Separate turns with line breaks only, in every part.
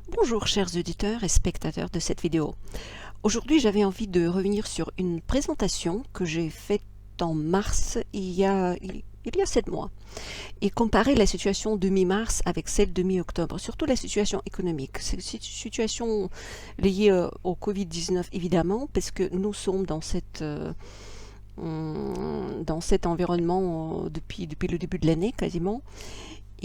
Bonjour chers auditeurs et spectateurs de cette vidéo. Aujourd'hui j'avais envie de revenir sur une présentation que j'ai faite en mars il y a 7 mois et comparer la situation de mi-mars avec celle de mi-octobre, surtout la situation économique. C'est une situation liée au Covid-19 évidemment parce que nous sommes dans cet environnement depuis le début de l'année quasiment.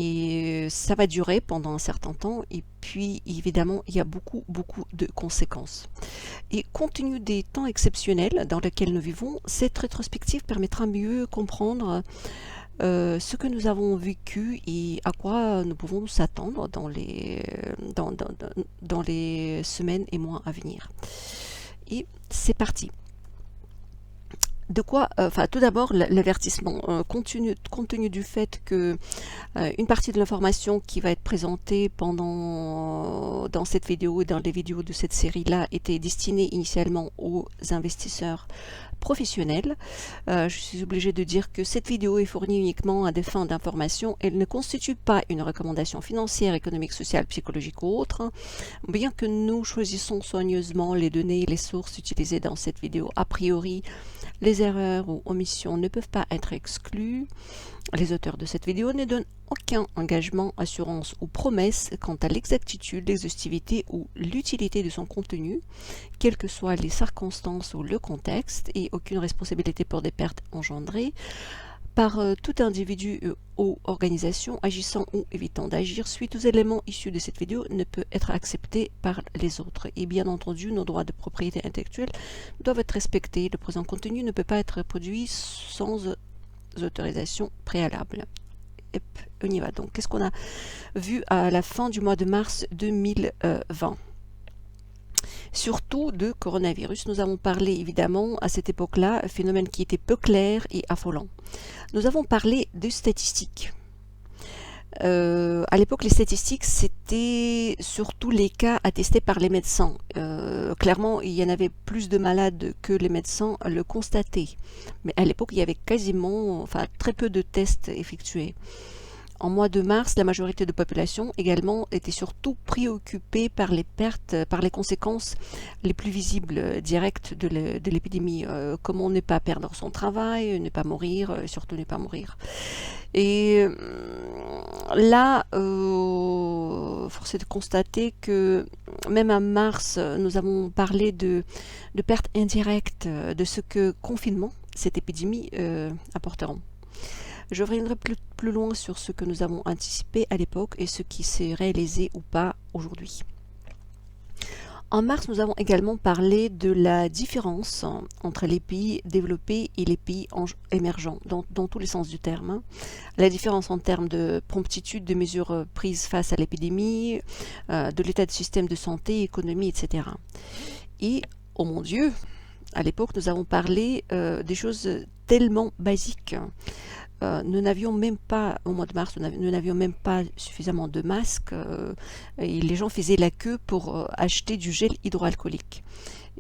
Et ça va durer pendant un certain temps et puis évidemment il y a beaucoup de conséquences. Et compte tenu des temps exceptionnels dans lesquels nous vivons, cette rétrospective permettra mieux comprendre ce que nous avons vécu et à quoi nous pouvons nous attendre dans les semaines et mois à venir. Et c'est parti. Tout d'abord, l'avertissement. Compte tenu du fait que une partie de l'information qui va être présentée dans cette vidéo et dans les vidéos de cette série-là était destinée initialement aux investisseurs professionnels. Je suis obligée de dire que cette vidéo est fournie uniquement à des fins d'information. Elle ne constitue pas une recommandation financière, économique, sociale, psychologique ou autre. Bien que nous choisissons soigneusement les données et les sources utilisées dans cette vidéo, a priori, les erreurs ou omissions ne peuvent pas être exclues. Les auteurs de cette vidéo ne donnent aucun engagement, assurance ou promesse quant à l'exactitude, l'exhaustivité ou l'utilité de son contenu, quelles que soient les circonstances ou le contexte, et aucune responsabilité pour des pertes engendrées par tout individu ou organisation agissant ou évitant d'agir suite aux éléments issus de cette vidéo ne peut être accepté par les autres. Et bien entendu, nos droits de propriété intellectuelle doivent être respectés. Le présent contenu ne peut pas être produit sans autorisation préalable. Et on y va. Donc, qu'est-ce qu'on a vu à la fin du mois de mars 2020 ? Surtout de coronavirus. Nous avons parlé évidemment à cette époque-là, un phénomène qui était peu clair et affolant. Nous avons parlé de statistiques. À l'époque, les statistiques, c'était surtout les cas attestés par les médecins. Clairement, il y en avait plus de malades que les médecins le constataient. Mais à l'époque, il y avait très peu de tests effectués. En mois de mars, la majorité de la population également était surtout préoccupée par les pertes, par les conséquences les plus visibles directes de l'épidémie. Comment ne pas perdre son travail, ne pas mourir, surtout ne pas mourir. Et là, force est de constater que même en mars, nous avons parlé de pertes indirectes de ce que confinement, cette épidémie, apporteront. Je reviendrai plus loin sur ce que nous avons anticipé à l'époque et ce qui s'est réalisé ou pas aujourd'hui. En mars, nous avons également parlé de la différence entre les pays développés et les pays émergents, dans tous les sens du terme. La différence en termes de promptitude de mesures prises face à l'épidémie, de l'état du système de santé, économie, etc. Et, oh mon Dieu, à l'époque, nous avons parlé des choses tellement basiques. Nous n'avions même pas, au mois de mars, nous n'avions même pas suffisamment de masques et les gens faisaient la queue pour acheter du gel hydroalcoolique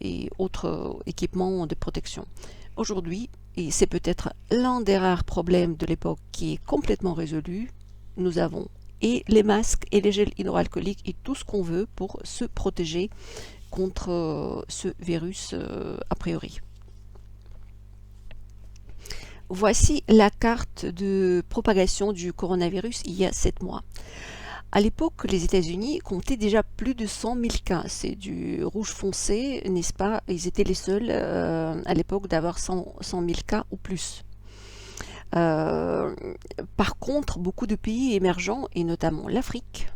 et autres équipements de protection. Aujourd'hui, et c'est peut-être l'un des rares problèmes de l'époque qui est complètement résolu, nous avons et les masques et les gels hydroalcooliques et tout ce qu'on veut pour se protéger contre ce virus a priori. Voici la carte de propagation du coronavirus il y a 7 mois. À l'époque, les États-Unis comptaient déjà plus de 100 000 cas. C'est du rouge foncé, n'est-ce pas? Ils étaient les seuls à l'époque d'avoir 100 000 cas ou plus. Par contre, beaucoup de pays émergents, et notamment l'Afrique,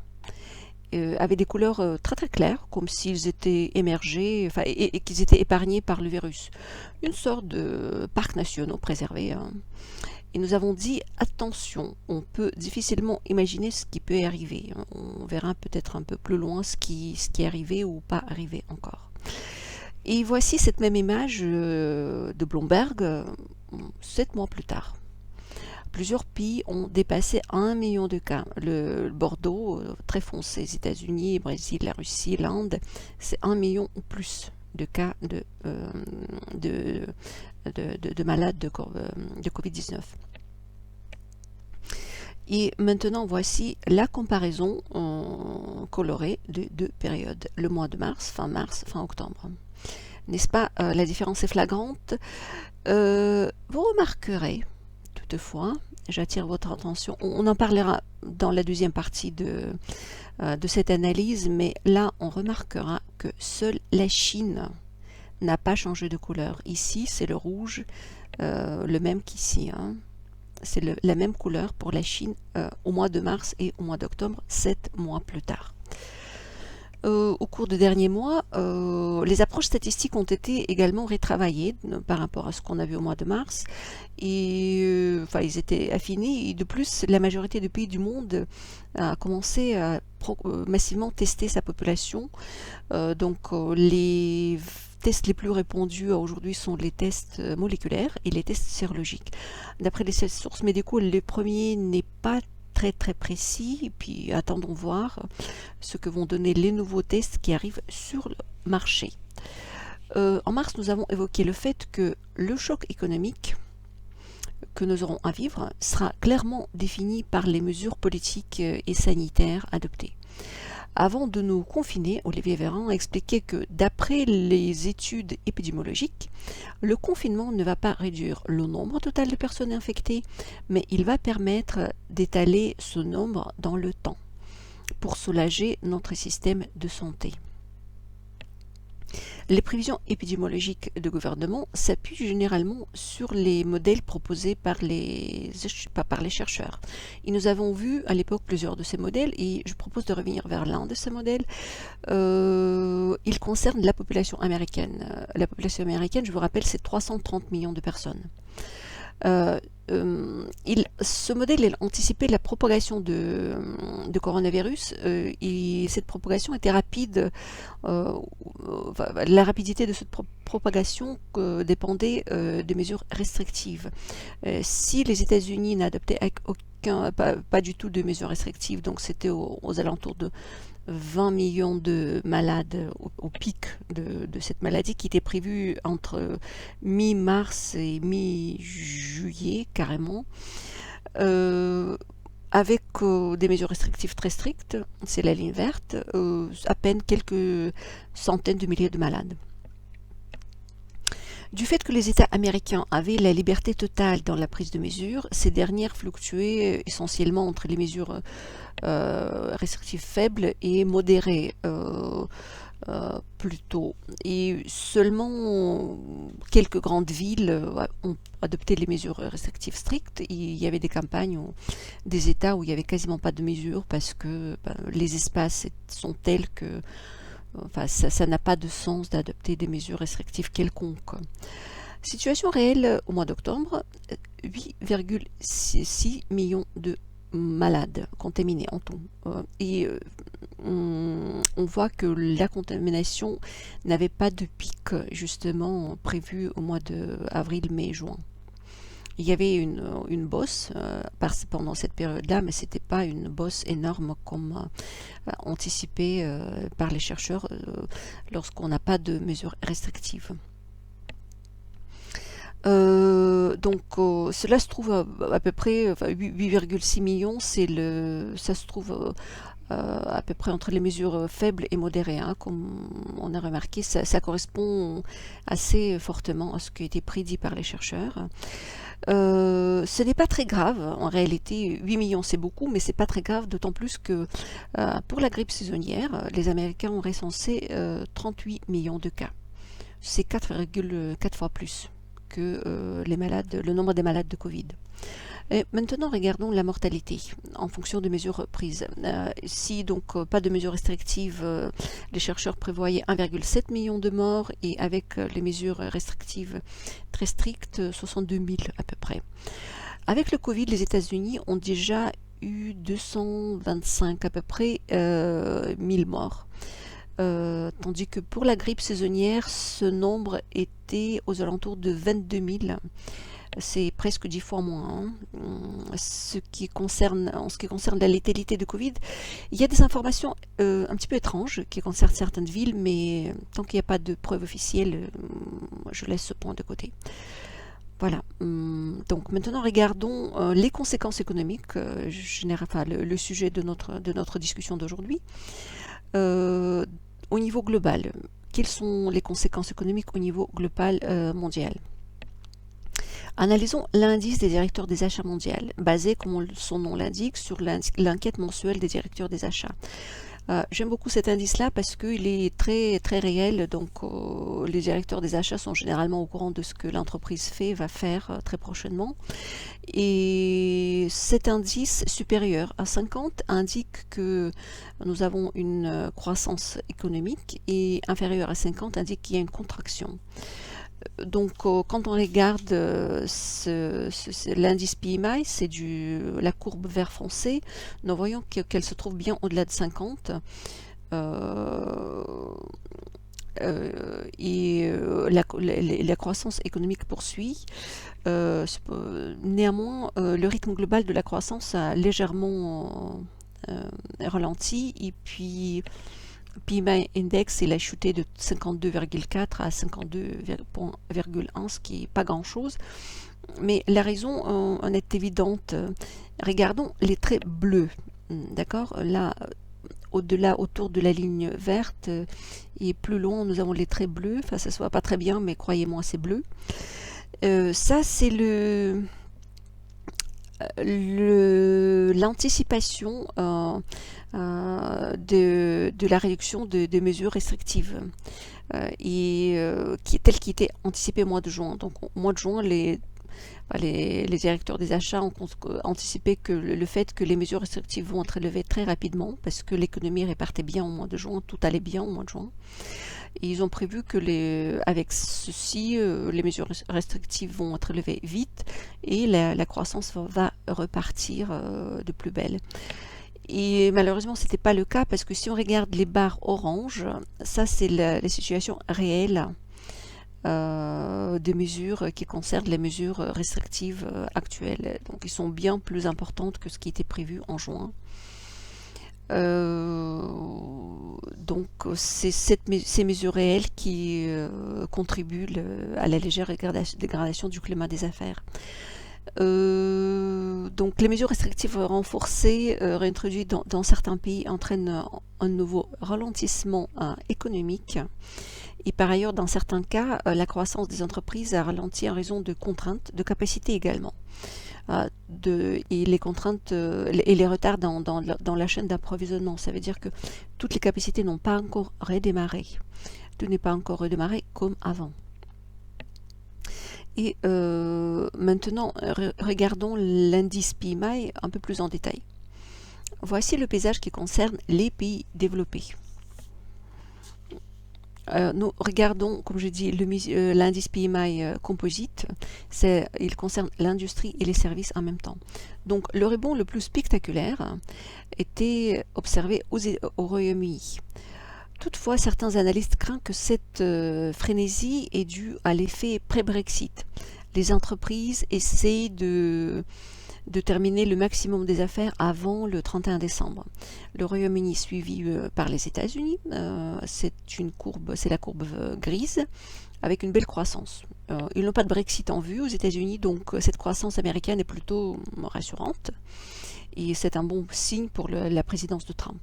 avaient des couleurs très claires, comme s'ils étaient émergés, et qu'ils étaient épargnés par le virus. Une sorte de parcs nationaux préservés. Et nous avons dit, attention, on peut difficilement imaginer ce qui peut arriver. On verra peut-être un peu plus loin ce qui est arrivé ou pas arrivé encore. Et voici cette même image de Bloomberg 7 mois plus tard. Plusieurs pays ont dépassé 1 million de cas. Le Bordeaux, très foncé, les États-Unis, le Brésil, la Russie, l'Inde, c'est 1 million ou plus de cas de malades de Covid-19. Et maintenant, voici la comparaison colorée de deux périodes, le mois de mars, fin octobre. N'est-ce pas, la différence est flagrante. Vous remarquerez, toutefois, j'attire votre attention, on en parlera dans la deuxième partie de cette analyse, mais là, on remarquera que seule la Chine n'a pas changé de couleur. Ici, c'est le rouge, le même qu'ici, hein. C'est la même couleur pour la Chine au mois de mars et au mois d'octobre, 7 mois plus tard. Au cours des derniers mois, les approches statistiques ont été également retravaillées par rapport à ce qu'on a vu au mois de mars. Et enfin, ils étaient affinés. Et de plus, la majorité des pays du monde a commencé à massivement tester sa population. Les tests les plus répandus aujourd'hui sont les tests moléculaires et les tests sérologiques. D'après les sources médicaux, le premier n'est pas très précis, et puis attendons voir ce que vont donner les nouveaux tests qui arrivent sur le marché. En mars, nous avons évoqué le fait que le choc économique que nous aurons à vivre sera clairement défini par les mesures politiques et sanitaires adoptées. Avant de nous confiner, Olivier Véran a expliqué que d'après les études épidémiologiques, le confinement ne va pas réduire le nombre total de personnes infectées, mais il va permettre d'étaler ce nombre dans le temps pour soulager notre système de santé. Les prévisions épidémiologiques de gouvernement s'appuient généralement sur les modèles proposés par les chercheurs. Et nous avons vu à l'époque plusieurs de ces modèles et je propose de revenir vers l'un de ces modèles. Il concerne la population américaine. La population américaine, je vous rappelle, c'est 330 millions de personnes. Ce modèle anticipait la propagation de coronavirus et cette propagation était rapide. La rapidité de cette propagation dépendait des mesures restrictives. Si les États-Unis n'adoptaient pas du tout de mesures restrictives, donc c'était aux alentours de 20 millions de malades au pic de cette maladie qui était prévue entre mi-mars et mi-juillet carrément, avec des mesures restrictives très strictes, c'est la ligne verte, à peine quelques centaines de milliers de malades. Du fait que les États américains avaient la liberté totale dans la prise de mesures, ces dernières fluctuaient essentiellement entre les mesures restrictives faibles et modérées plutôt. Et seulement quelques grandes villes ont adopté les mesures restrictives strictes. Il y avait des campagnes, des États où il n'y avait quasiment pas de mesures parce que les espaces sont tels que ça n'a pas de sens d'adopter des mesures restrictives quelconques. Situation réelle au mois d'octobre, 8,6 millions de malades contaminés en tout. On voit que la contamination n'avait pas de pic justement prévu au mois d'avril, mai, juin. Il y avait une bosse pendant cette période-là, mais ce n'était pas une bosse énorme comme anticipé par les chercheurs lorsqu'on n'a pas de mesures restrictives. Cela se trouve à peu près 8,6 millions, ça se trouve à peu près entre les mesures faibles et modérées, hein, comme on a remarqué, ça correspond assez fortement à ce qui a été prédit par les chercheurs. Ce n'est pas très grave, en réalité 8 millions c'est beaucoup, mais c'est pas très grave, d'autant plus que pour la grippe saisonnière, les Américains ont recensé 38 millions de cas. C'est 4,4 fois plus que le nombre des malades de Covid. Et maintenant, regardons la mortalité en fonction des mesures prises. Si donc pas de mesures restrictives, les chercheurs prévoyaient 1,7 million de morts et avec les mesures restrictives très strictes, 62 000 à peu près. Avec le Covid, les États-Unis ont déjà eu 225 à peu près 1000 morts. Tandis que pour la grippe saisonnière, ce nombre était aux alentours de 22 000. C'est presque 10 fois moins. En ce qui concerne la létalité de Covid, il y a des informations un petit peu étranges qui concernent certaines villes, mais tant qu'il n'y a pas de preuves officielles, je laisse ce point de côté. Voilà. Donc maintenant regardons les conséquences économiques, enfin, le sujet de notre discussion d'aujourd'hui. Au niveau global, quelles sont les conséquences économiques au niveau global mondial? Analysons l'indice des directeurs des achats mondial, basé, comme son nom l'indique, sur l'enquête mensuelle des directeurs des achats. J'aime beaucoup cet indice-là parce qu'il est très, très réel. Donc, les directeurs des achats sont généralement au courant de ce que l'entreprise va faire très prochainement. Et cet indice supérieur à 50 indique que nous avons une croissance économique et inférieur à 50 indique qu'il y a une contraction. Donc, quand on regarde l'indice PMI, c'est la courbe vert foncé, nous voyons qu'elle se trouve bien au-delà de 50. La croissance économique poursuit. Néanmoins, le rythme global de la croissance a légèrement ralenti, et puis PMI Index, il a chuté de 52,4 à 52,1, ce qui n'est pas grand-chose. Mais la raison en est évidente. Regardons les traits bleus. D'accord? Là, au-delà, autour de la ligne verte, et plus loin, nous avons les traits bleus. Enfin, ça ne se voit pas très bien, mais croyez-moi, c'est bleu. Ça, c'est l'anticipation de la réduction de mesures restrictives telle qui était anticipée au mois de juin. Donc au mois de juin, les directeurs des achats ont anticipé que le fait que les mesures restrictives vont être levées très rapidement parce que l'économie repartait bien au mois de juin, tout allait bien au mois de juin. Et ils ont prévu que avec ceci, les mesures restrictives vont être levées vite et la croissance va repartir de plus belle. Et malheureusement, ce n'était pas le cas parce que si on regarde les barres oranges, ça c'est la situation réelle des mesures qui concernent les mesures restrictives actuelles. Donc, ils sont bien plus importantes que ce qui était prévu en juin. Donc, c'est ces mesures réelles qui contribuent à la légère dégradation du climat des affaires. Donc, les mesures restrictives renforcées, réintroduites dans certains pays, entraînent un nouveau ralentissement économique. Et par ailleurs, dans certains cas, la croissance des entreprises a ralenti en raison de contraintes de capacité également. Et les contraintes et les retards dans la chaîne d'approvisionnement. Ça veut dire que toutes les capacités n'ont pas encore redémarré. Tout n'est pas encore redémarré comme avant. Et maintenant, regardons l'indice PMI un peu plus en détail. Voici le paysage qui concerne les pays développés. Nous regardons, comme je dis, l'indice PMI composite. Il concerne l'industrie et les services en même temps. Donc, le rebond le plus spectaculaire était observé au Royaume-Uni. Toutefois, certains analystes craignent que cette frénésie est due à l'effet pré-Brexit. Les entreprises essaient de terminer le maximum des affaires avant le 31 décembre. Le Royaume-Uni suivi par les États-Unis, c'est la courbe grise, avec une belle croissance. Ils n'ont pas de Brexit en vue aux États-Unis, donc cette croissance américaine est plutôt rassurante, et c'est un bon signe pour la présidence de Trump.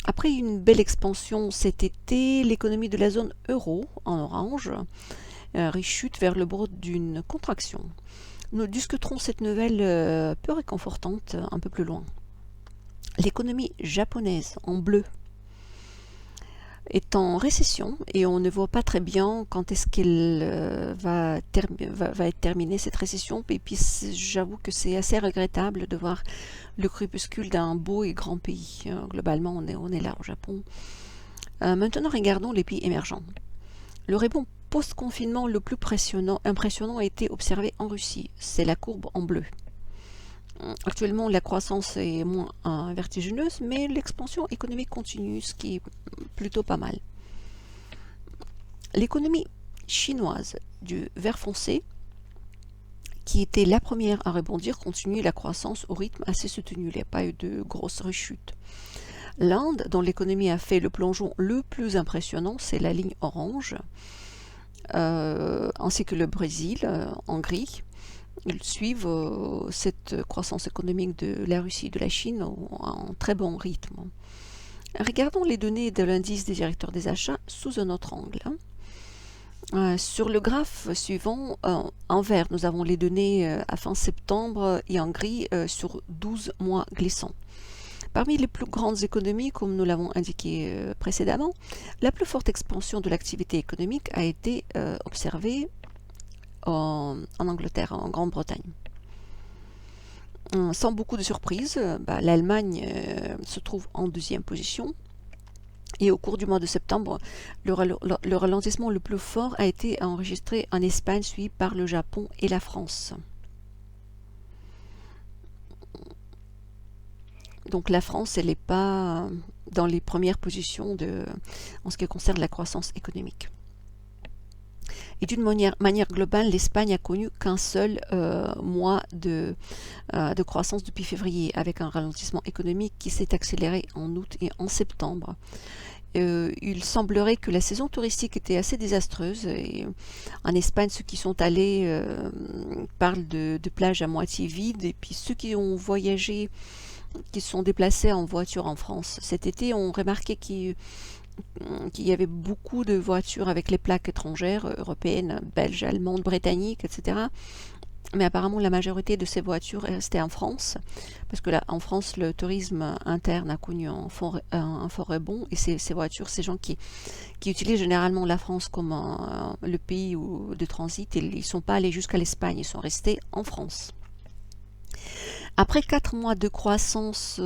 Après une belle expansion cet été, l'économie de la zone euro, en orange, rechute vers le bord d'une contraction. Nous discuterons cette nouvelle peu réconfortante un peu plus loin. L'économie japonaise, en bleu, est en récession et on ne voit pas très bien quand est-ce qu'elle va être terminée cette récession. Et puis j'avoue que c'est assez regrettable de voir le crépuscule d'un beau et grand pays. Globalement, on est là au Japon. Maintenant, regardons les pays émergents. Le rebond post-confinement le plus impressionnant a été observé en Russie. C'est la courbe en bleu. Actuellement, la croissance est moins vertigineuse, mais l'expansion économique continue, ce qui est plutôt pas mal. L'économie chinoise du vert foncé, qui était la première à rebondir, continue la croissance au rythme assez soutenu. Il n'y a pas eu de grosses rechutes. L'Inde, dont l'économie a fait le plongeon le plus impressionnant, c'est la ligne orange. ainsi que le Brésil, en gris. Ils suivent cette croissance économique de la Russie et de la Chine en très bon rythme. Regardons les données de l'indice des directeurs des achats sous un autre angle. Sur le graphe suivant, en vert, nous avons les données à fin septembre et en gris sur 12 mois glissants. Parmi les plus grandes économies, comme nous l'avons indiqué précédemment, la plus forte expansion de l'activité économique a été observée en Angleterre, en Grande-Bretagne. Sans beaucoup de surprises, l'Allemagne se trouve en deuxième position. Et au cours du mois de septembre, le ralentissement le plus fort a été enregistré en Espagne, suivi par le Japon et la France. Donc la France, elle n'est pas dans les premières positions en ce qui concerne la croissance économique. Et d'une manière globale, l'Espagne a connu qu'un seul mois de croissance depuis février, avec un ralentissement économique qui s'est accéléré en août et en septembre. Il semblerait que la saison touristique était assez désastreuse. Et en Espagne, ceux qui sont allés parlent de plages à moitié vides, et puis ceux qui ont voyagé, qui se sont déplacés en voiture en France cet été, ont remarqué qu'il y avait beaucoup de voitures avec les plaques étrangères, européennes, belges, allemandes, britanniques, etc. Mais apparemment, la majorité de ces voitures est restée en France, parce que là, en France, le tourisme interne a connu un fort rebond, et ces voitures, ces gens qui utilisent généralement la France comme le pays de transit, ils ne sont pas allés jusqu'à l'Espagne, ils sont restés en France. Après 4 mois de croissance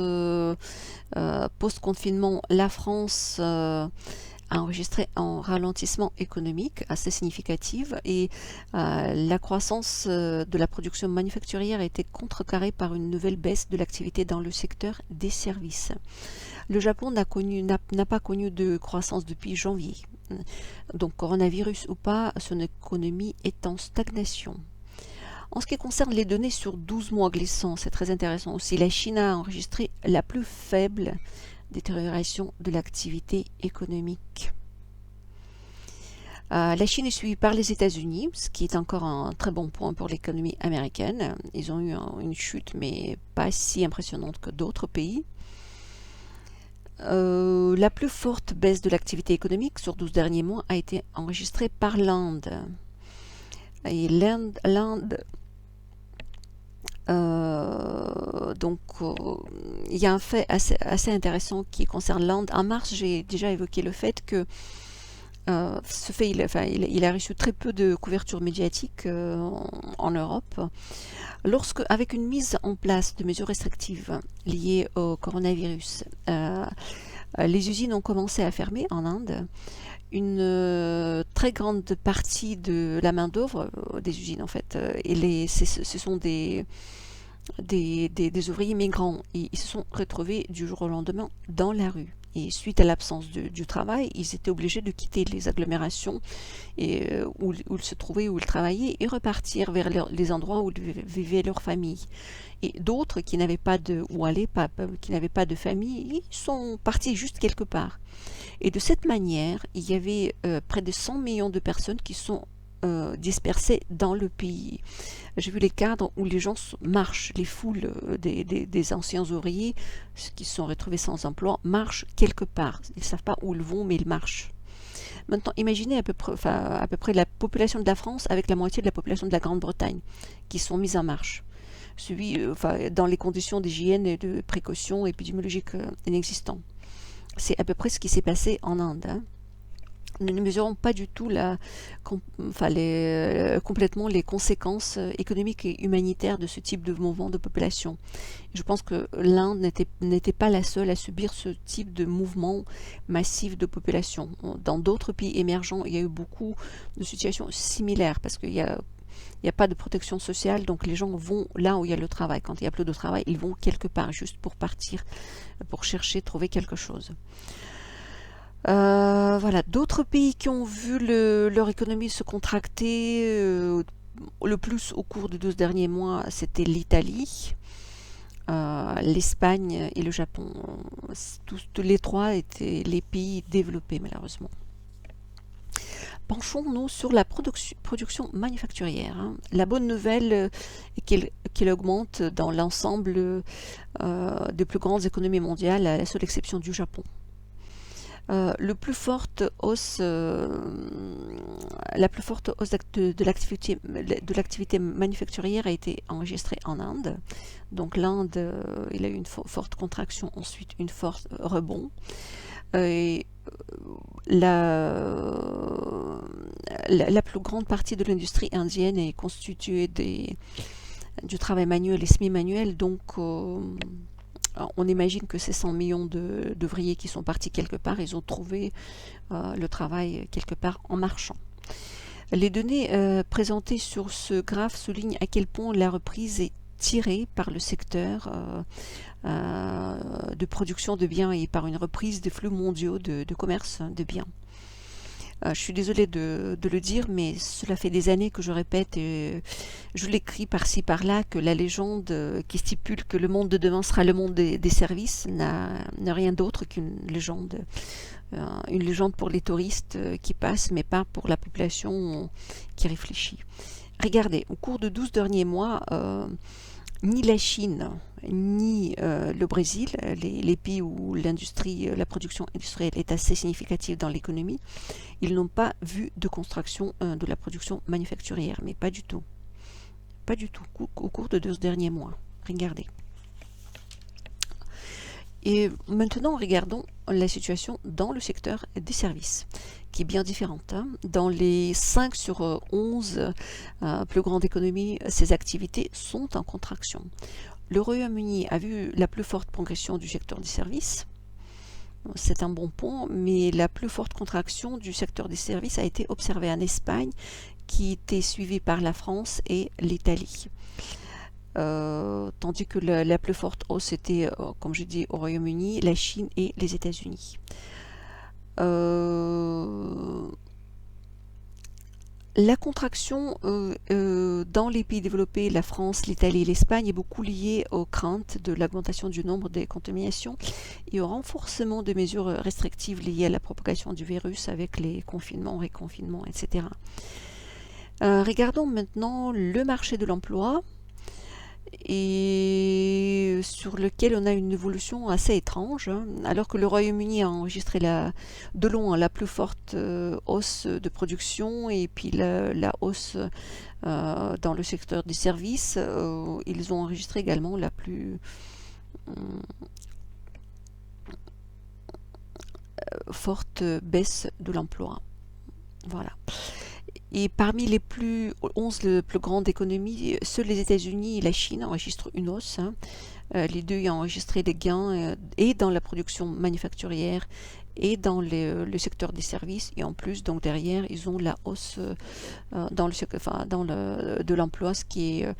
post-confinement, la France a enregistré un ralentissement économique assez significatif, et la croissance de la production manufacturière a été contrecarrée par une nouvelle baisse de l'activité dans le secteur des services. Le Japon n'a pas connu de croissance depuis janvier. Donc, coronavirus ou pas, son économie est en stagnation. En ce qui concerne les données sur 12 mois glissants, c'est très intéressant aussi. La Chine a enregistré la plus faible détérioration de l'activité économique. La Chine est suivie par les États-Unis, ce qui est encore un très bon point pour l'économie américaine. Ils ont eu une chute, mais pas si impressionnante que d'autres pays. La plus forte baisse de l'activité économique sur 12 derniers mois a été enregistrée par l'Inde. Et l'Inde, il y a un fait assez intéressant qui concerne l'Inde. En mars, j'ai déjà évoqué le fait que il a reçu très peu de couverture médiatique en Europe. Avec une mise en place de mesures restrictives liées au coronavirus, les usines ont commencé à fermer en Inde. Une très grande partie de la main-d'œuvre des usines, en fait, ce sont des ouvriers migrants. Et ils se sont retrouvés du jour au lendemain dans la rue. Et suite à l'absence du travail, ils étaient obligés de quitter les agglomérations où ils se trouvaient, où ils travaillaient, et repartir vers les endroits où vivaient leurs familles. Et d'autres qui n'avaient pas qui n'avaient pas de famille, ils sont partis juste quelque part. Et de cette manière, il y avait près de 100 millions de personnes qui sont dispersées dans le pays. J'ai vu les cadres où les gens marchent, les foules des anciens ouvriers qui se sont retrouvés sans emploi, marchent quelque part. Ils ne savent pas où ils vont, mais ils marchent. Maintenant, imaginez à peu près la population de la France avec la moitié de la population de la Grande-Bretagne qui sont mises en marche. Dans les conditions d'hygiène et de précaution épidémiologiques inexistantes. C'est à peu près ce qui s'est passé en Inde. Hein. Nous ne mesurons pas du tout complètement les conséquences économiques et humanitaires de ce type de mouvement de population. Je pense que l'Inde n'était pas la seule à subir ce type de mouvement massif de population. Dans d'autres pays émergents, il y a eu beaucoup de situations similaires parce qu'il n'y a pas de protection sociale, donc les gens vont là où il y a le travail. Quand il n'y a plus de travail, ils vont quelque part juste pour partir, pour chercher, trouver quelque chose. Voilà, d'autres pays qui ont vu leur économie se contracter le plus au cours des 12 derniers mois, c'était l'Italie, l'Espagne et le Japon. Tous les trois étaient les pays développés, malheureusement. penchons-nous sur la production manufacturière, hein. La bonne nouvelle est qu'elle augmente dans l'ensemble des plus grandes économies mondiales, à la seule exception du Japon. La plus forte hausse de l'activité manufacturière a été enregistrée en Inde. Donc l'Inde, il a eu une forte contraction, ensuite une forte rebond. Et la plus grande partie de l'industrie indienne est constituée du travail manuel et semi-manuel, donc on imagine que ces 100 millions d'ouvriers qui sont partis quelque part, ils ont trouvé le travail quelque part en marchant. Les données présentées sur ce graphe soulignent à quel point la reprise est tirée par le secteur de production de biens et par une reprise des flux mondiaux de commerce de biens. Je suis désolée de le dire, mais cela fait des années que je répète, et je l'écris par-ci par-là, que la légende qui stipule que le monde de demain sera le monde des services n'a rien d'autre qu'une légende. Une légende pour les touristes qui passent, mais pas pour la population qui réfléchit. Regardez, au cours de 12 derniers mois, ni la Chine, ni le Brésil, les pays où la production industrielle est assez significative dans l'économie, ils n'ont pas vu de contraction de la production manufacturière, mais pas du tout. Pas du tout, au cours de 12 derniers mois. Regardez. Et maintenant, regardons la situation dans le secteur des services, qui est bien différente, hein. Dans les 5 sur 11 plus grandes économies, ces activités sont en contraction. Le Royaume-Uni a vu la plus forte progression du secteur des services. C'est un bon point, mais la plus forte contraction du secteur des services a été observée en Espagne, qui était suivie par la France et l'Italie. Tandis que la plus forte hausse était, comme je dis, au Royaume-Uni, la Chine et les États-Unis. La contraction dans les pays développés, la France, l'Italie et l'Espagne, est beaucoup liée aux craintes de l'augmentation du nombre des contaminations et au renforcement de mesures restrictives liées à la propagation du virus avec les confinements, réconfinements, etc. Regardons maintenant le marché de l'emploi, et sur lequel on a une évolution assez étrange, hein. Alors que le Royaume-Uni a enregistré de loin la plus forte hausse de production et puis la hausse dans le secteur des services, ils ont enregistré également la plus forte baisse de l'emploi. Voilà. Et parmi les 11 plus grandes économies, seuls les États-Unis et la Chine enregistrent une hausse, hein. Les deux ont enregistré des gains et dans la production manufacturière et dans le secteur des services. Et en plus, donc derrière, ils ont la hausse de l'emploi, ce qui est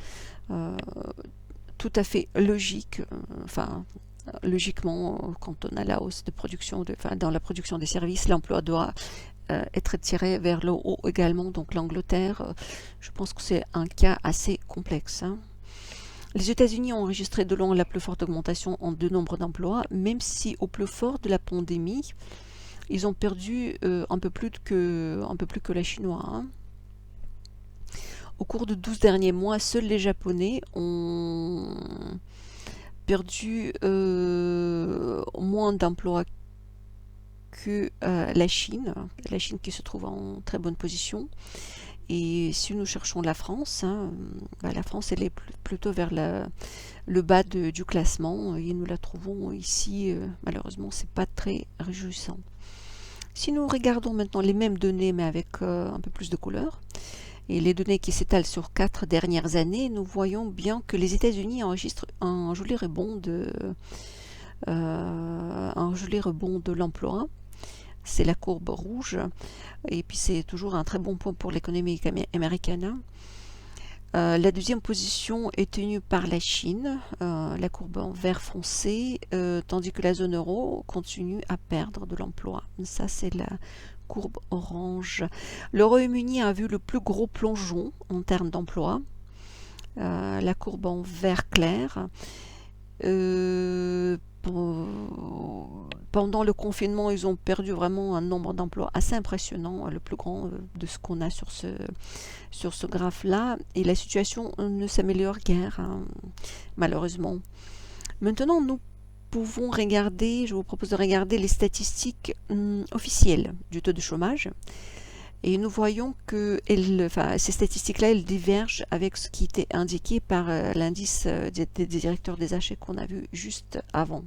tout à fait logique. Logiquement, quand on a la hausse de production, dans la production des services, l'emploi doit être tiré vers le haut également. Donc l'Angleterre, je pense que c'est un cas assez complexe, hein. Les États-Unis ont enregistré de loin la plus forte augmentation en de nombre d'emplois, même si au plus fort de la pandémie, ils ont perdu un peu plus que la Chinoise, hein. Au cours de 12 derniers mois, seuls les Japonais ont perdu moins d'emplois que la Chine qui se trouve en très bonne position. Et si nous cherchons la France, hein, la France elle est plutôt vers le bas du classement et nous la trouvons ici, malheureusement c'est pas très réjouissant. Si nous regardons maintenant les mêmes données mais avec un peu plus de couleur, et les données qui s'étalent sur 4 dernières années, nous voyons bien que les États-Unis enregistrent un joli rebond de l'emploi. C'est la courbe rouge, et puis c'est toujours un très bon point pour l'économie américaine. La deuxième position est tenue par la Chine, la courbe en vert foncé, tandis que la zone euro continue à perdre de l'emploi. Ça, c'est la courbe orange. Le Royaume-Uni a vu le plus gros plongeon en termes d'emploi, la courbe en vert clair. Pendant le confinement, ils ont perdu vraiment un nombre d'emplois assez impressionnant, le plus grand de ce qu'on a sur ce graphe-là. Et la situation ne s'améliore guère, hein, malheureusement. Maintenant, nous pouvons regarder, je vous propose de regarder les statistiques officielles du taux de chômage. Et nous voyons que ces statistiques-là, elles divergent avec ce qui était indiqué par l'indice des directeurs des achats qu'on a vu juste avant.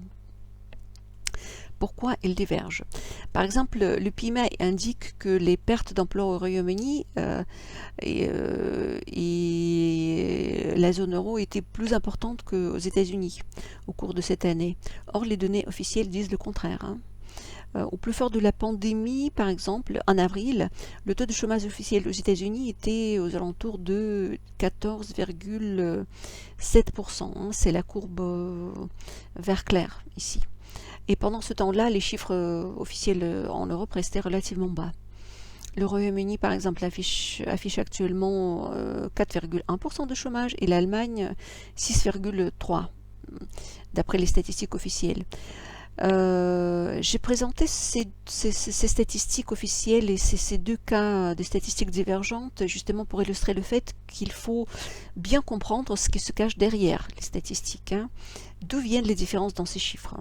Pourquoi elles divergent? Par exemple, le PMI indique que les pertes d'emplois au Royaume-Uni et la zone euro étaient plus importantes qu'aux États-Unis au cours de cette année. Or, les données officielles disent le contraire, hein. Au plus fort de la pandémie, par exemple, en avril, le taux de chômage officiel aux États-Unis était aux alentours de 14,7%, hein. C'est la courbe vert clair ici. Et pendant ce temps-là, les chiffres officiels en Europe restaient relativement bas. Le Royaume-Uni, par exemple, affiche actuellement 4,1% de chômage et l'Allemagne 6,3%, d'après les statistiques officielles. J'ai présenté ces statistiques officielles et ces deux cas de statistiques divergentes justement pour illustrer le fait qu'il faut bien comprendre ce qui se cache derrière les statistiques, hein. D'où viennent les différences dans ces chiffres.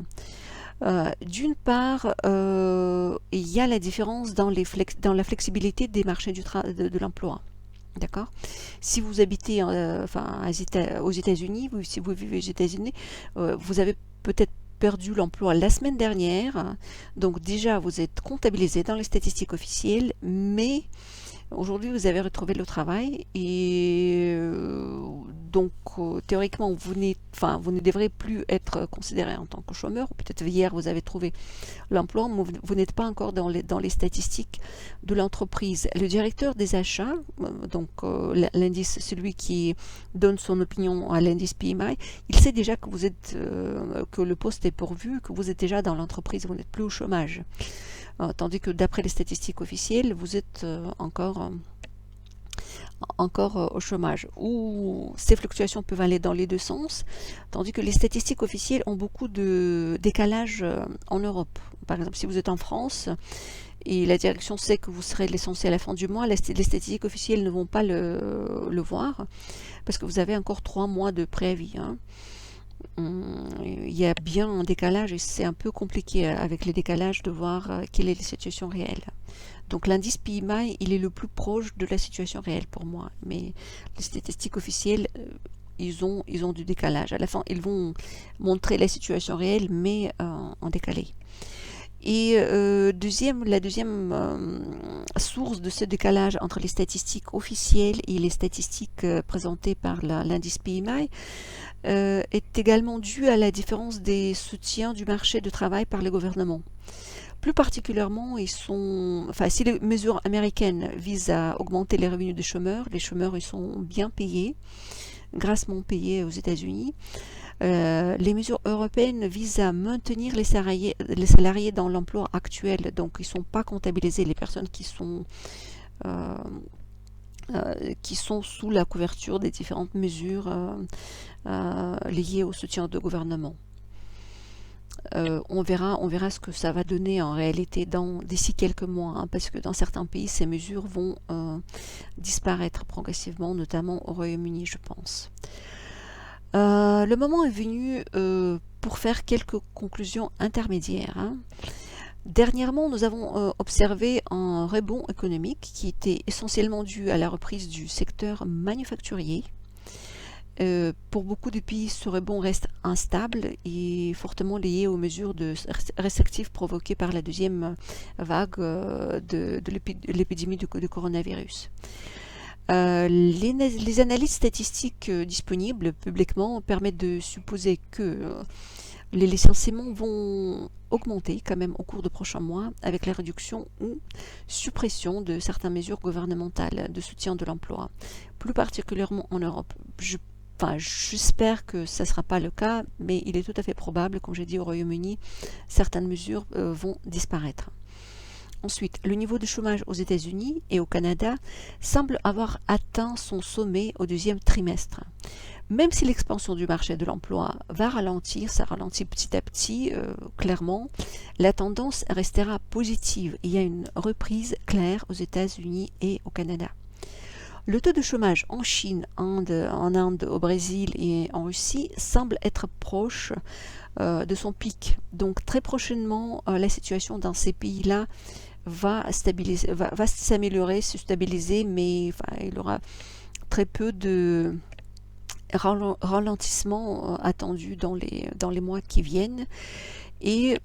D'une part, il y a la différence dans la flexibilité des marchés de l'emploi. D'accord? Si vous habitez aux États-Unis, si vous vivez aux États-Unis, vous avez peut-être perdu l'emploi la semaine dernière, donc déjà vous êtes comptabilisé dans les statistiques officielles, mais aujourd'hui vous avez retrouvé le travail et donc théoriquement vous ne devrez plus être considéré en tant que chômeur, ou peut-être hier vous avez trouvé l'emploi, mais vous n'êtes pas encore dans les statistiques de l'entreprise. Le directeur des achats, donc l'indice, celui qui donne son opinion à l'indice PMI, il sait déjà que vous êtes que le poste est pourvu, que vous êtes déjà dans l'entreprise, vous n'êtes plus au chômage. Tandis que d'après les statistiques officielles, vous êtes encore au chômage. Ou ces fluctuations peuvent aller dans les deux sens, tandis que les statistiques officielles ont beaucoup de décalage en Europe. Par exemple, si vous êtes en France et la direction sait que vous serez licencié à la fin du mois, les statistiques officielles ne vont pas le voir parce que vous avez encore 3 mois de préavis, hein. Il y a bien un décalage et c'est un peu compliqué avec les décalages de voir quelle est la situation réelle. Donc l'indice PMI, il est le plus proche de la situation réelle pour moi, mais les statistiques officielles, ils ont du décalage. À la fin, ils vont montrer la situation réelle, mais en décalé. Et la deuxième source de ce décalage entre les statistiques officielles et les statistiques présentées par l'indice PMI est également due à la différence des soutiens du marché du travail par le gouvernement. Plus particulièrement, si les mesures américaines visent à augmenter les revenus des chômeurs, les chômeurs ils sont bien payés, grassement payés aux États-Unis. Les mesures européennes visent à maintenir les salariés dans l'emploi actuel, donc ils ne sont pas comptabilisés, les personnes qui sont sous la couverture des différentes mesures liées au soutien de gouvernement. On verra ce que ça va donner en réalité d'ici quelques mois, hein, parce que dans certains pays, ces mesures vont disparaître progressivement, notamment au Royaume-Uni, je pense. Le moment est venu pour faire quelques conclusions intermédiaires, hein. Dernièrement, nous avons observé un rebond économique qui était essentiellement dû à la reprise du secteur manufacturier. Pour beaucoup de pays, ce rebond reste instable et fortement lié aux mesures restrictives provoquées par la deuxième vague de l'épidémie du coronavirus. Les analyses statistiques disponibles publiquement permettent de supposer que les licenciements vont augmenter quand même au cours des prochains mois avec la réduction ou suppression de certaines mesures gouvernementales de soutien de l'emploi, plus particulièrement en Europe. J'espère que ça ne sera pas le cas, mais il est tout à fait probable, comme j'ai dit au Royaume-Uni, certaines mesures vont disparaître. Ensuite, le niveau de chômage aux États-Unis et au Canada semble avoir atteint son sommet au deuxième trimestre. Même si l'expansion du marché de l'emploi va ralentir, ça ralentit petit à petit, clairement, la tendance restera positive. Il y a une reprise claire aux États-Unis et au Canada. Le taux de chômage en Chine, en Inde, au Brésil et en Russie semble être proche de son pic. Donc très prochainement, la situation dans ces pays-là va s'améliorer, se stabiliser, mais enfin, il y aura très peu de ralentissement attendu dans les mois qui viennent. Et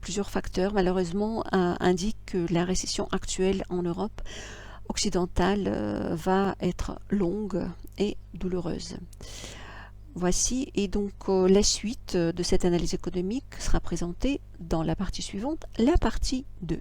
plusieurs facteurs, malheureusement, indiquent que la récession actuelle en Europe occidentale va être longue et douloureuse. Voici, et donc la suite de cette analyse économique sera présentée dans la partie suivante, la partie 2.